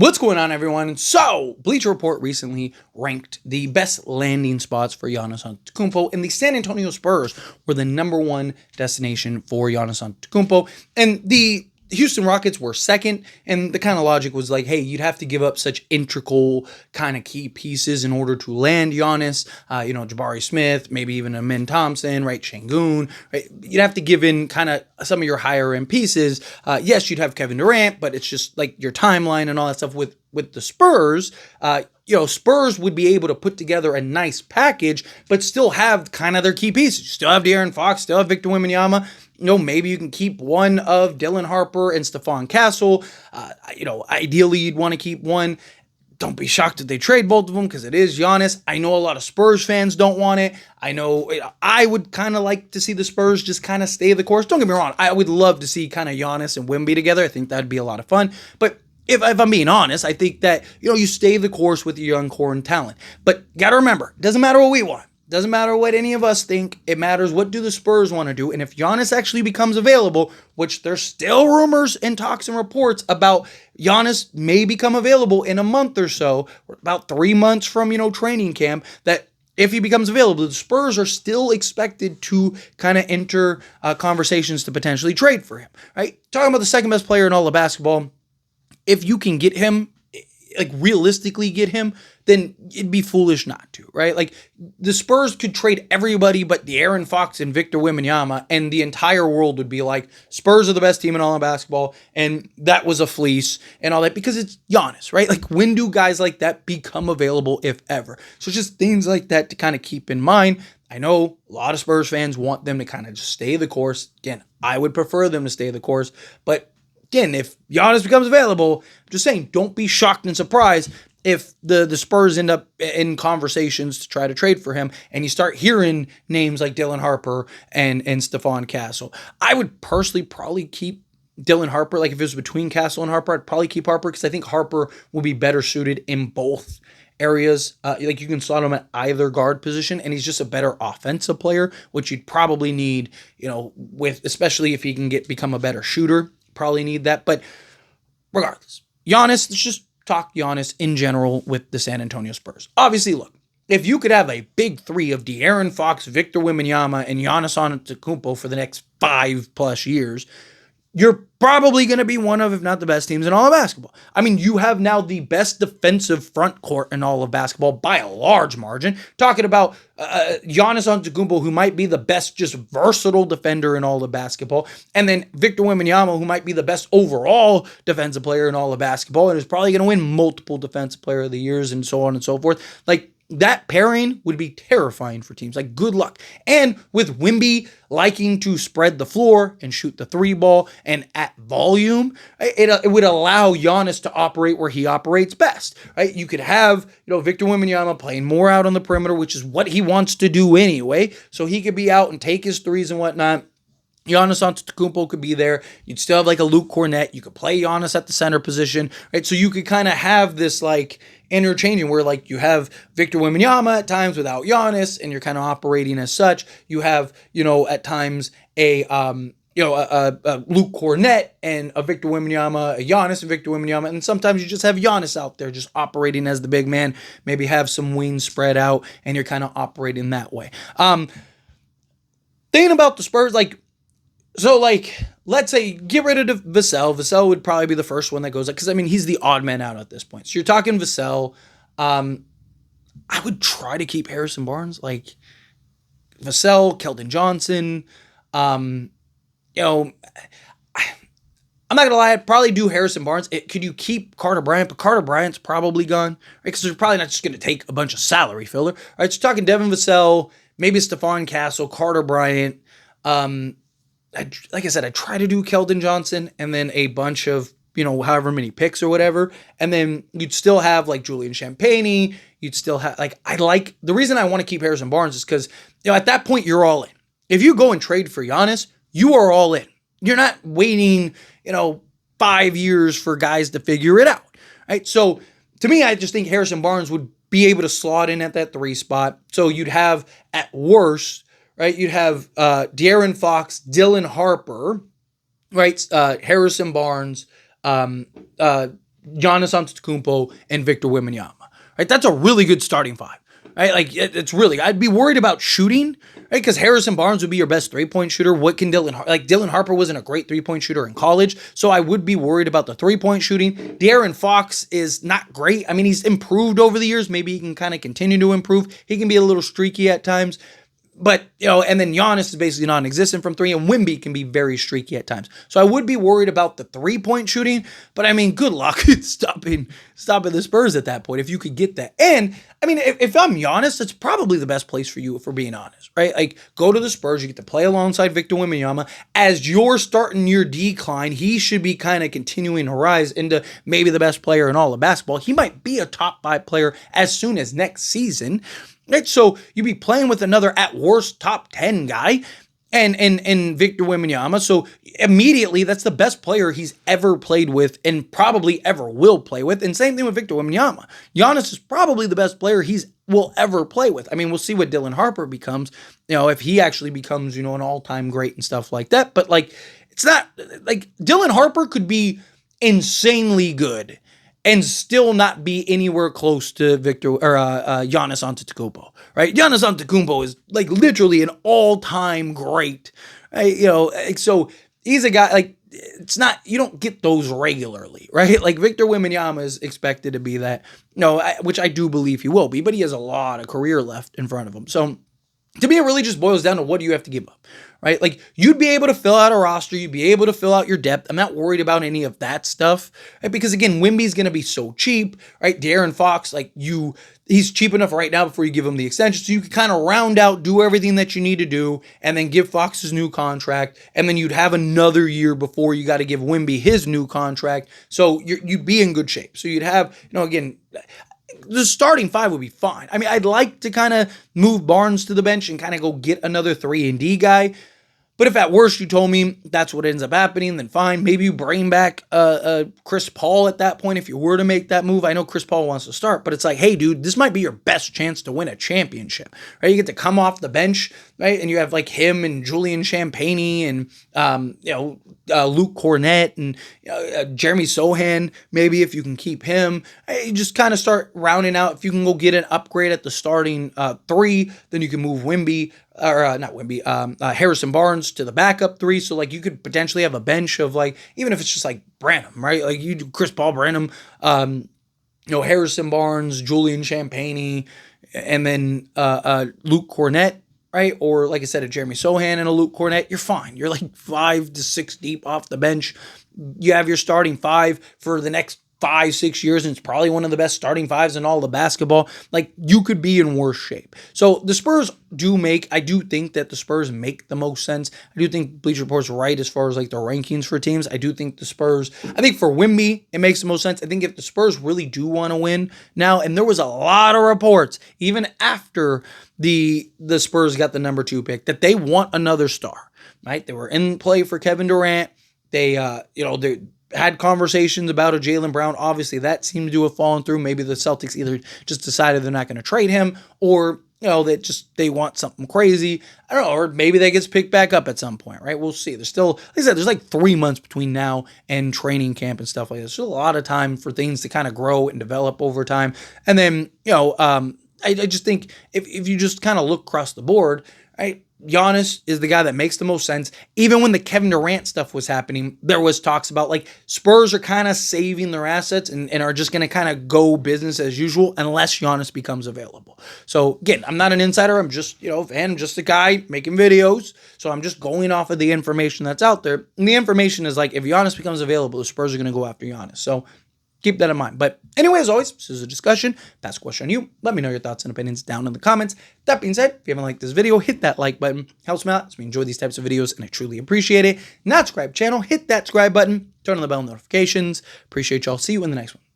What's going on, everyone? So, Bleacher Report recently ranked the best landing spots for Giannis Antetokounmpo, and the San Antonio Spurs were the number one destination for Giannis Antetokounmpo, and the Houston Rockets were second, and the kind of logic was like, hey, you'd have to give up such integral kind of key pieces in order to land Giannis, Jabari Smith, maybe even a Min Thompson, right, Şengün, right? You'd have to give in kind of some of your higher end pieces. Yes, you'd have Kevin Durant, but it's just like your timeline and all that stuff with the Spurs. Spurs would be able to put together a nice package, but still have kind of their key pieces. You still have De'Aaron Fox, still have Victor Wembanyama. Maybe you can keep one of Dylan Harper and Stephon Castle. Ideally you'd want to keep one. Don't be shocked if they trade both of them because it is Giannis. I know a lot of Spurs fans don't want it. I know I would kind of like to see the Spurs just kind of stay the course. Don't get me wrong. I would love to see kind of Giannis and Wemby together. I think that'd be a lot of fun. But if I'm being honest, I think that, you stay the course with your young core and talent. But you got to remember, it doesn't matter what we want. Doesn't matter what any of us think. It matters what do the Spurs want to do. And if Giannis actually becomes available, which there's still rumors and talks and reports about Giannis may become available in a month or so, or about 3 months from, training camp, that if he becomes available, the Spurs are still expected to kind of enter conversations to potentially trade for him, right? Talking about the second best player in all of basketball, if you can get him, like realistically get him, then it'd be foolish not to, right? Like the Spurs could trade everybody but De'Aaron Fox and Victor Wembanyama, and the entire world would be like, Spurs are the best team in all of basketball, and that was a fleece and all that because it's Giannis, right? Like when do guys like that become available, if ever? So just things like that to kind of keep in mind. I know a lot of Spurs fans want them to kind of just stay the course. Again, I would prefer them to stay the course, but again, if Giannis becomes available, I'm just saying, don't be shocked and surprised if the Spurs end up in conversations to try to trade for him and you start hearing names like Dylan Harper and Stephon Castle. I would personally probably keep Dylan Harper. Like if it was between Castle and Harper, I'd probably keep Harper because I think Harper will be better suited in both areas. Like you can slot him at either guard position, and he's just a better offensive player, which you'd probably need, with especially if he can become a better shooter. Probably need that. But regardless, Giannis, let's just talk Giannis in general with the San Antonio Spurs. Obviously, look, if you could have a big three of De'Aaron Fox, Victor Wembanyama, and Giannis Antetokounmpo for the next 5+ years, you're probably going to be one of, if not the best teams in all of basketball. I mean, you have now the best defensive front court in all of basketball by a large margin. Talking about Giannis Antetokounmpo, who might be the best just versatile defender in all of basketball. And then Victor Wembanyama, who might be the best overall defensive player in all of basketball and is probably going to win multiple defensive player of the years and so on and so forth. Like, that pairing would be terrifying for teams. Like, good luck. And with Wemby liking to spread the floor and shoot the three ball and at volume, it would allow Giannis to operate where he operates best, right? You could have, Victor Wembanyama playing more out on the perimeter, which is what he wants to do anyway. So he could be out and take his threes and whatnot. Giannis Antetokounmpo could be there. You'd still have like a Luke Cornett. You could play Giannis at the center position, right? So you could kind of have this like interchanging where like you have Victor Wembanyama at times without Giannis, and you're kind of operating as such. You have, at times a Luke Cornett and a Victor Wembanyama, a Giannis and Victor Wembanyama, and sometimes you just have Giannis out there just operating as the big man. Maybe have some wings spread out, and you're kind of operating that way. Thinking about the Spurs, let's say get rid of Vassell. Vassell would probably be the first one that goes up because, he's the odd man out at this point. So you're talking Vassell. I would try to keep Harrison Barnes, like Vassell, Keldon Johnson. I'm not going to lie, I'd probably do Harrison Barnes. Could you keep Carter Bryant? But Carter Bryant's probably gone, right? Because they're probably not just going to take a bunch of salary filler. All right, so you're talking Devin Vassell, maybe Stephon Castle, Carter Bryant. Like I said, I try to do Keldon Johnson and then a bunch of, however many picks or whatever. And then you'd still have like Julian Champagnie. You'd still have the reason I want to keep Harrison Barnes is because, at that point you're all in. If you go and trade for Giannis, you are all in. You're not waiting, 5 years for guys to figure it out. Right. So to me, I just think Harrison Barnes would be able to slot in at that 3 spot. So you'd have at worst, right? You'd have De'Aaron Fox, Dylan Harper, right? Harrison Barnes, Giannis Antetokounmpo, and Victor Wembanyama. Right? That's a really good starting five. Right? Like, it's really, I'd be worried about shooting, right? Because Harrison Barnes would be your best three-point shooter. What can Dylan Harper wasn't a great three-point shooter in college, so I would be worried about the three-point shooting. De'Aaron Fox is not great. I mean, he's improved over the years. Maybe he can kind of continue to improve. He can be a little streaky at times. But, and then Giannis is basically non-existent from three, and Wemby can be very streaky at times. So I would be worried about the three-point shooting, but I mean, good luck stopping the Spurs at that point if you could get that. And, I mean, if I'm Giannis, that's probably the best place for you, if we're being honest, right? Like, go to the Spurs, you get to play alongside Victor Wembanyama. As you're starting your decline, he should be kind of continuing to rise into maybe the best player in all of basketball. He might be a top 5 player as soon as next season. Right, so you'd be playing with another, at worst, top 10 guy and Victor Wembanyama. So immediately, that's the best player he's ever played with and probably ever will play with. And same thing with Victor Wembanyama. Giannis is probably the best player will ever play with. I mean, we'll see what Dylan Harper becomes, if he actually becomes, an all-time great and stuff like that. But, like, it's not, like, Dylan Harper could be insanely good and still not be anywhere close to Giannis Antetokounmpo, right? Giannis Antetokounmpo is like literally an all-time great, right? So he's a guy, like, it's not, you don't get those regularly, right? Like, Victor Wembanyama is expected to be that, which I do believe he will be, but he has a lot of career left in front of him. So to me, it really just boils down to what do you have to give up, right? Like, you'd be able to fill out a roster. You'd be able to fill out your depth. I'm not worried about any of that stuff, right? Because, again, Wemby's going to be so cheap, right? De'Aaron Fox, he's cheap enough right now before you give him the extension. So you can kind of round out, do everything that you need to do, and then give Fox his new contract. And then you'd have another year before you got to give Wemby his new contract. So you'd be in good shape. So you'd have, again, the starting five would be fine. I mean, I'd like to kind of move Barnes to the bench and kind of go get another 3-and-D guy. But if at worst you told me that's what ends up happening, then fine. Maybe you bring back Chris Paul at that point if you were to make that move. I know Chris Paul wants to start, but it's like, hey, dude, this might be your best chance to win a championship, right? You get to come off the bench, right? And you have like him and Julian Champagnie and Luke Cornett and Jeremy Sohan, maybe if you can keep him. You just kind of start rounding out. If you can go get an upgrade at the starting 3, then you can move Harrison Barnes to the backup 3. So, like, you could potentially have a bench of, like, even if it's just like Branham, right? Like, you do Chris Paul, Branham, Harrison Barnes, Julian Champagnie, and then Luke Cornett, right? Or, like I said, a Jeremy Sohan and a Luke Cornett. You're fine. You're like 5 to 6 deep off the bench. You have your starting 5 for the next 5-6 years, and it's probably one of the best starting 5s in all the basketball. Like, you could be in worse shape. So the Spurs I do think that the Spurs make the most sense. I do think Bleacher Report's right as far as like the rankings for teams. I do think I think for Wemby, it makes the most sense. I think if the Spurs really do want to win now, and there was a lot of reports, even after the Spurs got the number 2 pick, that they want another star, right? They were in play for Kevin Durant. They had conversations about a Jaylen Brown. Obviously, that seemed to have fallen through. Maybe the Celtics either just decided they're not going to trade him, or that they want something crazy. I don't know, or maybe that gets picked back up at some point, right? We'll see. There's still, like I said, there's like 3 months between now and training camp and stuff like that. There's still a lot of time for things to kind of grow and develop over time. And then, I just think if you just kind of look across the board, right? Giannis is the guy that makes the most sense. Even when the Kevin Durant stuff was happening, there was talks about like Spurs are kind of saving their assets and are just going to kind of go business as usual unless Giannis becomes available. So again, I'm not an insider. I'm just, a fan, just a guy making videos. So I'm just going off of the information that's out there. And the information is like, if Giannis becomes available, the Spurs are going to go after Giannis. So keep that in mind. But anyway, as always, this is a discussion. Pass a question on you. Let me know your thoughts and opinions down in the comments. That being said, if you haven't liked this video, hit that like button. Helps me out as we enjoy these types of videos, and I truly appreciate it. Not subscribe channel, hit that subscribe button. Turn on the bell notifications. Appreciate y'all. See you in the next one.